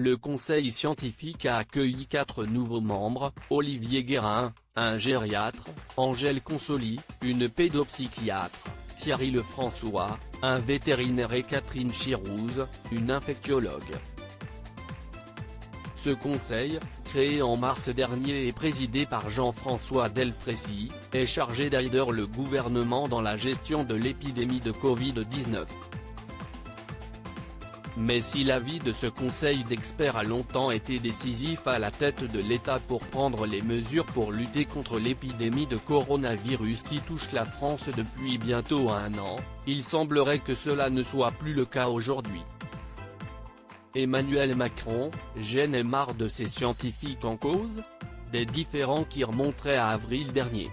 le conseil scientifique a accueilli 4 nouveaux membres, Olivier Guérin, un gériatre, Angèle Consoli, une pédopsychiatre, Thierry Lefrançois, un vétérinaire et Catherine Chirouze, une infectiologue. Ce conseil, créé en mars dernier et présidé par Jean-François Delfraissy, est chargé d'aider le gouvernement dans la gestion de l'épidémie de Covid-19. Mais si l'avis de ce conseil d'experts a longtemps été décisif à la tête de l'État pour prendre les mesures pour lutter contre l'épidémie de coronavirus qui touche la France depuis bientôt 1 an, il semblerait que cela ne soit plus le cas aujourd'hui. Emmanuel Macron, j'en ai marre de ces scientifiques en cause ? Des différends qui remonteraient à avril dernier.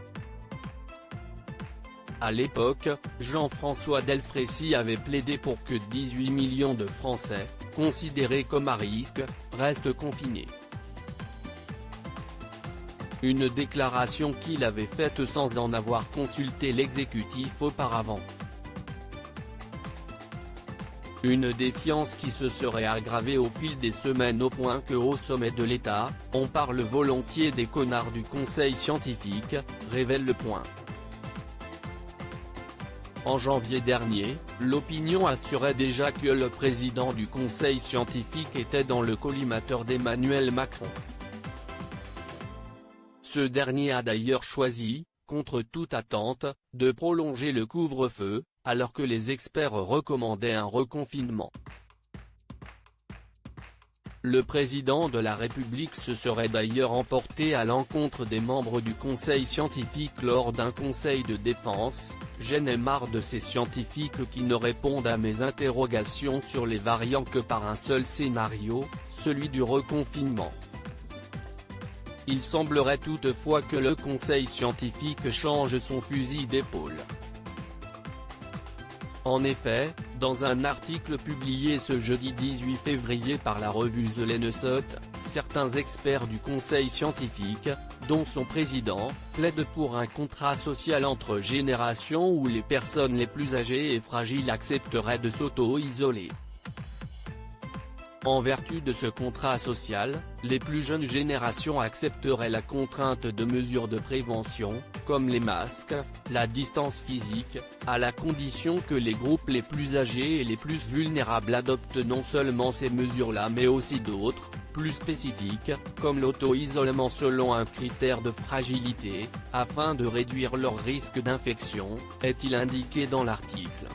À l'époque, Jean-François Delfraissy avait plaidé pour que 18 millions de Français, considérés comme à risque, restent confinés. Une déclaration qu'il avait faite sans en avoir consulté l'exécutif auparavant. Une défiance qui se serait aggravée au fil des semaines au point que au sommet de l'État, on parle volontiers des connards du conseil scientifique, révèle Le Point. En janvier dernier, l'opinion assurait déjà que le président du conseil scientifique était dans le collimateur d'Emmanuel Macron. Ce dernier a d'ailleurs choisi, contre toute attente, de prolonger le couvre-feu, alors que les experts recommandaient un reconfinement. Le président de la République se serait d'ailleurs emporté à l'encontre des membres du conseil scientifique lors d'un conseil de défense. J'en ai marre de ces scientifiques qui ne répondent à mes interrogations sur les variants que par un seul scénario, celui du reconfinement. Il semblerait toutefois que le conseil scientifique change son fusil d'épaule. En effet, dans un article publié ce jeudi 18 février par la revue The Lancet, certains experts du conseil scientifique, dont son président, plaident pour un contrat social entre générations où les personnes les plus âgées et fragiles accepteraient de s'auto-isoler. En vertu de ce contrat social, les plus jeunes générations accepteraient la contrainte de mesures de prévention, comme les masques, la distance physique, à la condition que les groupes les plus âgés et les plus vulnérables adoptent non seulement ces mesures-là mais aussi d'autres, plus spécifiques, comme l'auto-isolement selon un critère de fragilité, afin de réduire leur risque d'infection, est-il indiqué dans l'article.